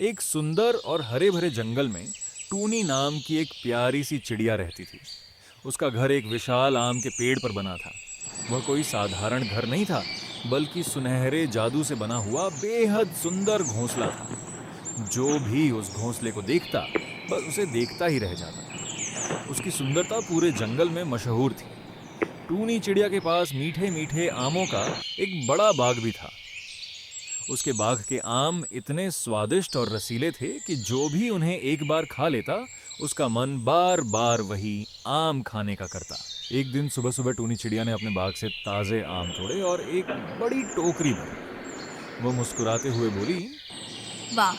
एक सुंदर और हरे भरे जंगल में टूनी नाम की एक प्यारी सी चिड़िया रहती थी। उसका घर एक विशाल आम के पेड़ पर बना था। वह कोई साधारण घर नहीं था, बल्कि सुनहरे जादू से बना हुआ बेहद सुंदर घोंसला था। जो भी उस घोंसले को देखता, बस उसे देखता ही रह जाता। उसकी सुंदरता पूरे जंगल में मशहूर थी। टूनी चिड़िया के पास मीठे मीठे आमों का एक बड़ा बाग भी था। उसके बाग के आम इतने स्वादिष्ट और रसीले थे कि जो भी उन्हें एक बार खा लेता, उसका मन बार बार वही आम खाने का करता। एक दिन सुबह सुबह टूनी चिड़िया ने अपने बाग से ताजे आम तोड़े और एक बड़ी टोकरी भरी। वो मुस्कुराते हुए बोली, वाह!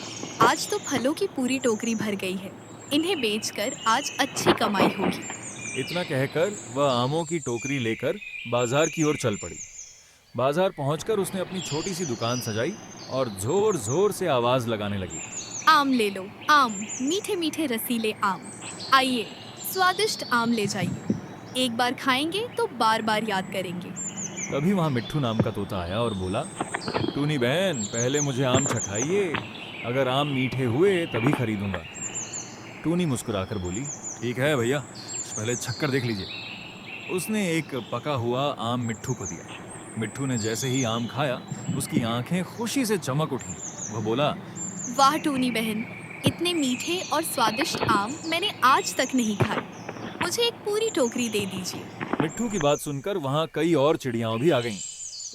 आज तो फलों की पूरी टोकरी भर गई है। इन्हें बेचकर आज अच्छी कमाई होगी। इतना कहकर वह आमों की टोकरी लेकर बाजार की ओर चल पड़ी। बाजार पहुंचकर उसने अपनी छोटी सी दुकान सजाई और जोर जोर से आवाज लगाने लगी। आम ले लो, आम, मीठे-मीठे रसीले आम। आइए, स्वादिष्ट आम ले जाइए। एक बार खाएंगे तो बार-बार याद करेंगे। तभी वहां मिट्ठू नाम का तोता आया और बोला, टूनी बहन, पहले मुझे आम चखाइए। अगर आम मीठे हुए तभी खरीदूंगा। टूनी मुस्कुराकर बोली, ठीक है भैया, पहले छक्कर देख लीजिए। उसने एक पका हुआ आम मिट्ठू को दिया। मिट्ठू ने जैसे ही आम खाया, उसकी आंखें खुशी से चमक उठी। वह बोला, वाह टूनी बहन! इतने मीठे और स्वादिष्ट आम मैंने आज तक नहीं खाए। मुझे एक पूरी टोकरी दे दीजिए। मिट्ठू की बात सुनकर वहां कई और चिड़ियां भी आ गईं।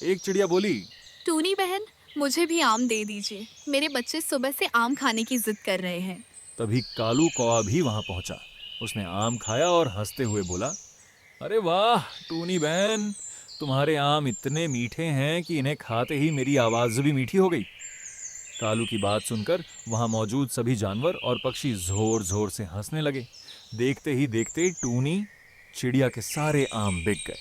एक चिड़िया बोली, टूनी बहन, मुझे भी आम दे दीजिए। मेरे बच्चे सुबह से आम खाने की जिद कर रहे हैं। तभी कालू कौआ भी वहां पहुंचा। उसने आम खाया और हंसते हुए बोला, अरे वाह टूनी बहन, तुम्हारे आम इतने मीठे हैं कि इन्हें खाते ही मेरी आवाज भी मीठी हो गई। कालू की बात सुनकर वहां मौजूद सभी जानवर और पक्षी जोर जोर से हंसने लगे। देखते ही देखते टूनी चिड़िया के सारे आम बिक गए।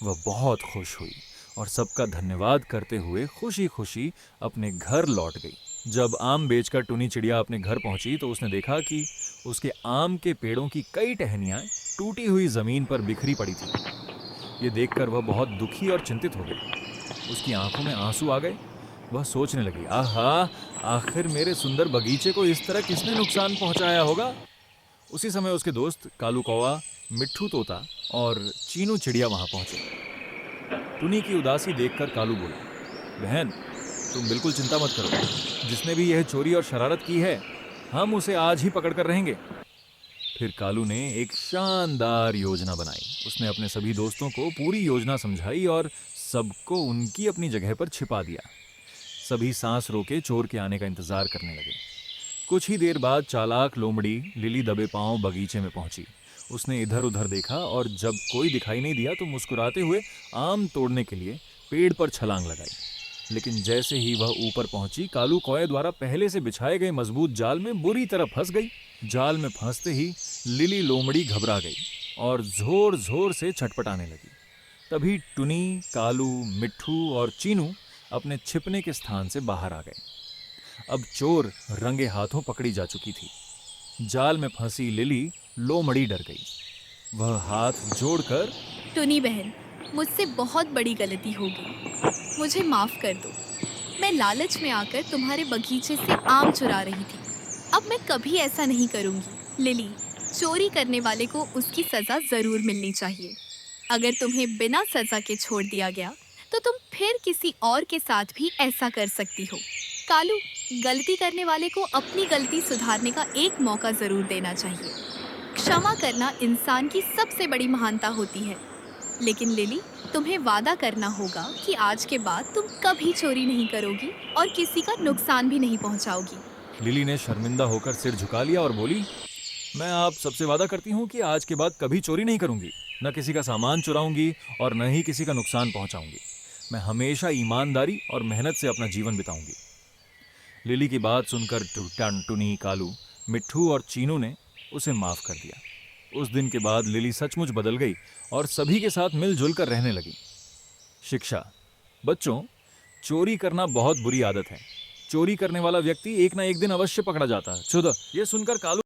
वह बहुत खुश हुई और सबका धन्यवाद करते हुए खुशी खुशी अपने घर लौट गई। जब आम बेचकर टूनी चिड़िया अपने घर पहुंची तो उसने देखा कि उसके आम के पेड़ों की कई टहनियां टूटी हुई जमीन पर बिखरी पड़ी थी। ये देखकर वह बहुत दुखी और चिंतित हो गई। उसकी आंखों में आंसू आ गए। वह सोचने लगी, आहा, आखिर मेरे सुंदर बगीचे को इस तरह किसने नुकसान पहुंचाया होगा। उसी समय उसके दोस्त कालू कौवा, मिट्ठू तोता और चीनू चिड़िया वहां पहुंचे। टुनी की उदासी देखकर कालू बोला, बहन, तुम बिल्कुल चिंता मत करो। जिसने भी यह चोरी और शरारत की है, हम उसे आज ही पकड़ कर रहेंगे। फिर कालू ने एक शानदार योजना बनाई। उसने अपने सभी दोस्तों को पूरी योजना समझाई और सबको उनकी अपनी जगह पर छिपा दिया। सभी सांस रोके चोर के आने का इंतजार करने लगे। कुछ ही देर बाद चालाक लोमड़ी लिली दबे पांव बगीचे में पहुंची। उसने इधर उधर देखा और जब कोई दिखाई नहीं दिया तो मुस्कुराते हुए आम तोड़ने के लिए पेड़ पर छलांग लगाई। लेकिन जैसे ही वह ऊपर पहुंची, कालू कौए द्वारा पहले से बिछाए गए मजबूत जाल में बुरी तरह फंस गई। जाल में फंसते ही लिली लोमड़ी घबरा गई और जोर जोर से छटपटाने लगी। तभी टुनी, कालू, मिट्ठू और चीनू अपने छिपने के स्थान से बाहर आ गए। अब चोर रंगे हाथों पकड़ी जा चुकी थी। जाल में फंसी लिली लोमड़ी डर गई। वह हाथ जोड़कर, टुनी बहन, मुझसे बहुत बड़ी गलती हो गई। मुझे माफ कर दो। मैं लालच में आकर तुम्हारे बगीचे से आम चुरा रही थी। अब मैं कभी ऐसा नहीं करूंगी। लिली, चोरी करने वाले को उसकी सजा जरूर मिलनी चाहिए। अगर तुम्हें बिना सजा के छोड़ दिया गया, तो तुम फिर किसी और के साथ भी ऐसा कर सकती हो। कालू, गलती करने वाले को अपनी गलती सुधारने का एक मौका जरूर देना चाहिए। क्षमा करना इंसान की सबसे बड़ी महानता होती है। लेकिन लिली, तुम्हें वादा करना होगा कि आज के बाद तुम कभी चोरी नहीं करोगी और किसी का नुकसान भी नहीं पहुंचाओगी। लिली ने शर्मिंदा होकर सिर झुका लिया और बोली, मैं आप सबसे वादा करती हूँ कि आज के बाद कभी चोरी नहीं करूंगी, न किसी का सामान चुराऊंगी और न ही किसी का नुकसान पहुंचाऊंगी। मैं हमेशा ईमानदारी और मेहनत से अपना जीवन बिताऊंगी। लिली की बात सुनकर टुनी, कालू, मिट्ठू और चीनू ने उसे माफ कर दिया। उस दिन के बाद लिली सचमुच बदल गई और सभी के साथ मिलजुल कर रहने लगी। शिक्षा, बच्चों, चोरी करना बहुत बुरी आदत है। चोरी करने वाला व्यक्ति एक ना एक दिन अवश्य पकड़ा जाता है। ये सुनकर कालू